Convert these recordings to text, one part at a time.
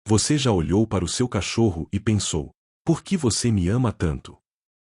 Você já olhou para o seu cachorro e pensou: por que você me ama tanto?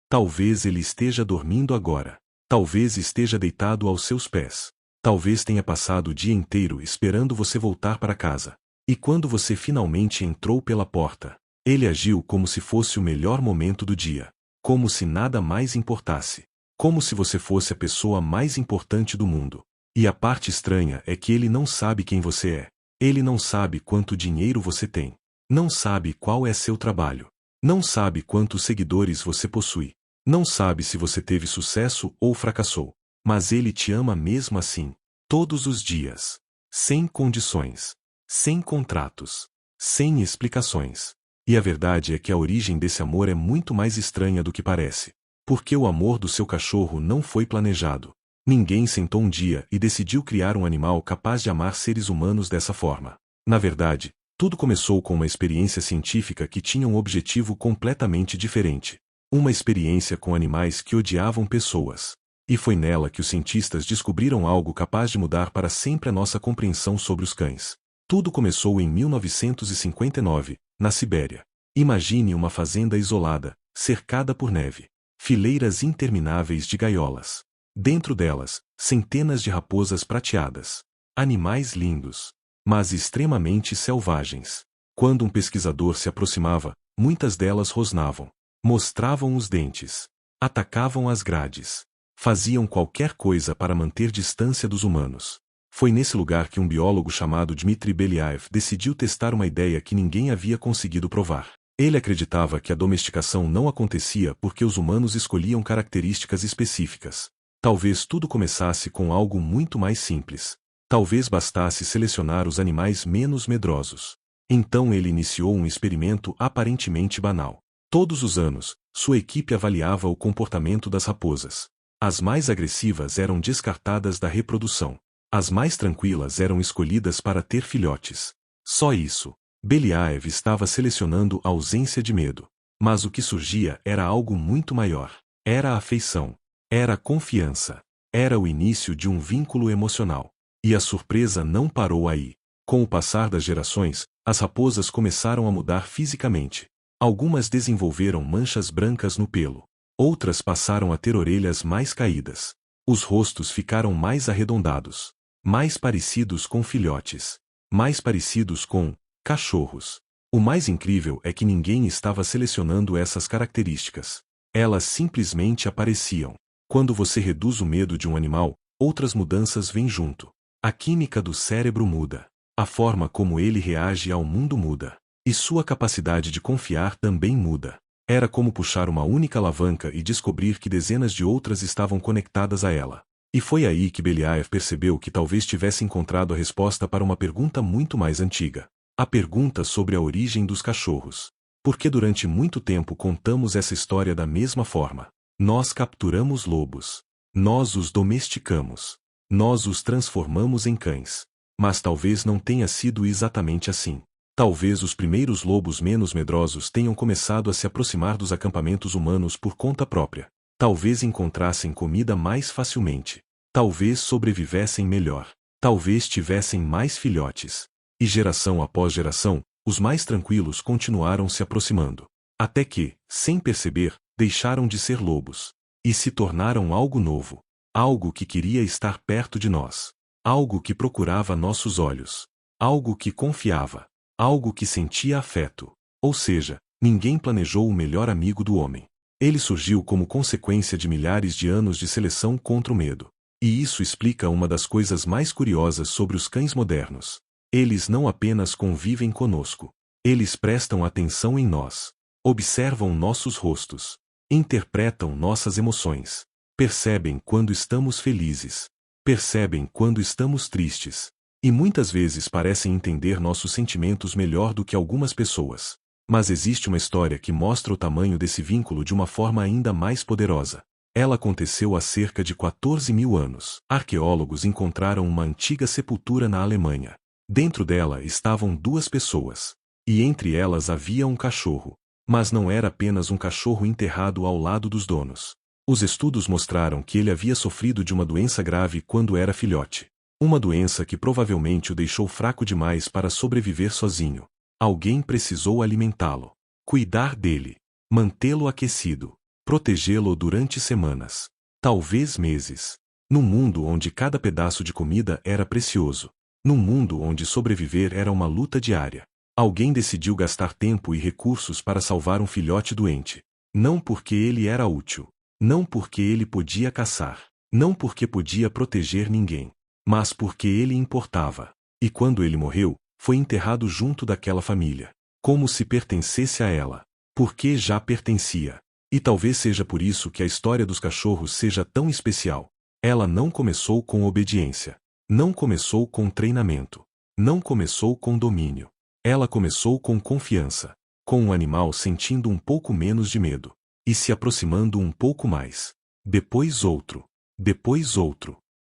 Talvez ele esteja dormindo agora. Talvez esteja deitado aos seus pés. Talvez tenha passado o dia inteiro esperando você voltar para casa. E quando você finalmente entrou pela porta, ele agiu como se fosse o melhor momento do dia. Como se nada mais importasse. Como se você fosse a pessoa mais importante do mundo. E a parte estranha é que ele não sabe quem você é. Ele não sabe quanto dinheiro você tem. Não sabe qual é seu trabalho. Não sabe quantos seguidores você possui. Não sabe se você teve sucesso ou fracassou. Mas ele te ama mesmo assim. Todos os dias. Sem condições. Sem contratos. Sem explicações. E a verdade é que a origem desse amor é muito mais estranha do que parece. Porque o amor do seu cachorro não foi planejado. Ninguém sentou um dia e decidiu criar um animal capaz de amar seres humanos dessa forma. Na verdade, tudo começou com uma experiência científica que tinha um objetivo completamente diferente. Uma experiência com animais que odiavam pessoas. E foi nela que os cientistas descobriram algo capaz de mudar para sempre a nossa compreensão sobre os cães. Tudo começou em 1959, na Sibéria. Imagine uma fazenda isolada, cercada por neve. Fileiras intermináveis de gaiolas. Dentro delas, centenas de raposas prateadas. Animais lindos, mas extremamente selvagens. Quando um pesquisador se aproximava, muitas delas rosnavam. Mostravam os dentes. Atacavam as grades. Faziam qualquer coisa para manter distância dos humanos. Foi nesse lugar que um biólogo chamado Dmitry Belyaev decidiu testar uma ideia que ninguém havia conseguido provar. Ele acreditava que a domesticação não acontecia porque os humanos escolhiam características específicas. Talvez tudo começasse com algo muito mais simples. Talvez bastasse selecionar os animais menos medrosos. Então ele iniciou um experimento aparentemente banal. Todos os anos, sua equipe avaliava o comportamento das raposas. As mais agressivas eram descartadas da reprodução. As mais tranquilas eram escolhidas para ter filhotes. Só isso. Belyaev estava selecionando a ausência de medo. Mas o que surgia era algo muito maior. Era a afeição. Era a confiança. Era o início de um vínculo emocional. E a surpresa não parou aí. Com o passar das gerações, as raposas começaram a mudar fisicamente. Algumas desenvolveram manchas brancas no pelo. Outras passaram a ter orelhas mais caídas. Os rostos ficaram mais arredondados. Mais parecidos com filhotes. Mais parecidos com cachorros. O mais incrível é que ninguém estava selecionando essas características. Elas simplesmente apareciam. Quando você reduz o medo de um animal, outras mudanças vêm junto. A química do cérebro muda. A forma como ele reage ao mundo muda. E sua capacidade de confiar também muda. Era como puxar uma única alavanca e descobrir que dezenas de outras estavam conectadas a ela. E foi aí que Belyaev percebeu que talvez tivesse encontrado a resposta para uma pergunta muito mais antiga. A pergunta sobre a origem dos cachorros. Porque durante muito tempo contamos essa história da mesma forma. Nós capturamos lobos. Nós os domesticamos. Nós os transformamos em cães. Mas talvez não tenha sido exatamente assim. Talvez os primeiros lobos menos medrosos tenham começado a se aproximar dos acampamentos humanos por conta própria. Talvez encontrassem comida mais facilmente. Talvez sobrevivessem melhor. Talvez tivessem mais filhotes. E geração após geração, os mais tranquilos continuaram se aproximando. Até que, sem perceber, deixaram de ser lobos. E se tornaram algo novo. Algo que queria estar perto de nós. Algo que procurava nossos olhos. Algo que confiava. Algo que sentia afeto. Ou seja, ninguém planejou o melhor amigo do homem. Ele surgiu como consequência de milhares de anos de seleção contra o medo. E isso explica uma das coisas mais curiosas sobre os cães modernos. Eles não apenas convivem conosco. Eles prestam atenção em nós. Observam nossos rostos. Interpretam nossas emoções. Percebem quando estamos felizes. Percebem quando estamos tristes. E muitas vezes parecem entender nossos sentimentos melhor do que algumas pessoas. Mas existe uma história que mostra o tamanho desse vínculo de uma forma ainda mais poderosa. Ela aconteceu há cerca de 14.000 anos. Arqueólogos encontraram uma antiga sepultura na Alemanha. Dentro dela estavam duas pessoas. E entre elas havia um cachorro. Mas não era apenas um cachorro enterrado ao lado dos donos. Os estudos mostraram que ele havia sofrido de uma doença grave quando era filhote. Uma doença que provavelmente o deixou fraco demais para sobreviver sozinho. Alguém precisou alimentá-lo, cuidar dele, mantê-lo aquecido, protegê-lo durante semanas, talvez meses. Num mundo onde cada pedaço de comida era precioso, num mundo onde sobreviver era uma luta diária, alguém decidiu gastar tempo e recursos para salvar um filhote doente. Não porque ele era útil, não porque ele podia caçar, não porque podia proteger ninguém, mas porque ele importava. E quando ele morreu, foi enterrado junto daquela família, como se pertencesse a ela, porque já pertencia. E talvez seja por isso que a história dos cachorros seja tão especial. Ela não começou com obediência, não começou com treinamento, não começou com domínio. Ela começou com confiança, com um animal sentindo um pouco menos de medo, e se aproximando um pouco mais. Depois outro,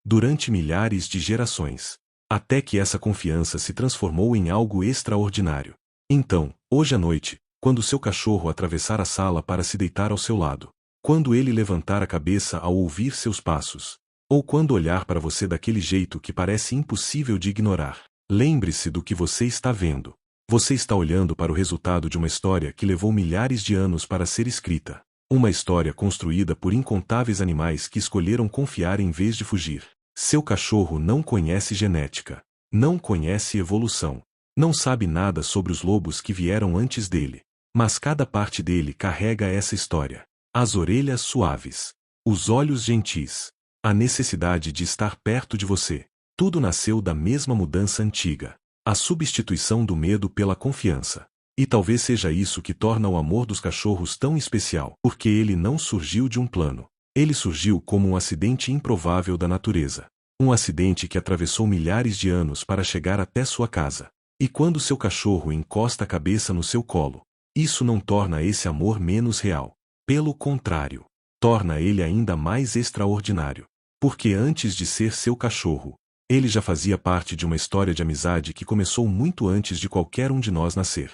durante milhares de gerações, até que essa confiança se transformou em algo extraordinário. Então, hoje à noite, quando seu cachorro atravessar a sala para se deitar ao seu lado, quando ele levantar a cabeça ao ouvir seus passos, ou quando olhar para você daquele jeito que parece impossível de ignorar, lembre-se do que você está vendo. Você está olhando para o resultado de uma história que levou milhares de anos para ser escrita. Uma história construída por incontáveis animais que escolheram confiar em vez de fugir. Seu cachorro não conhece genética, não conhece evolução, não sabe nada sobre os lobos que vieram antes dele, mas cada parte dele carrega essa história. As orelhas suaves, os olhos gentis, a necessidade de estar perto de você. Tudo nasceu da mesma mudança antiga, a substituição do medo pela confiança. E talvez seja isso que torna o amor dos cachorros tão especial, porque ele não surgiu de um plano. Ele surgiu como um acidente improvável da natureza. Um acidente que atravessou milhares de anos para chegar até sua casa. E quando seu cachorro encosta a cabeça no seu colo, isso não torna esse amor menos real. Pelo contrário, torna ele ainda mais extraordinário. Porque antes de ser seu cachorro, ele já fazia parte de uma história de amizade que começou muito antes de qualquer um de nós nascer.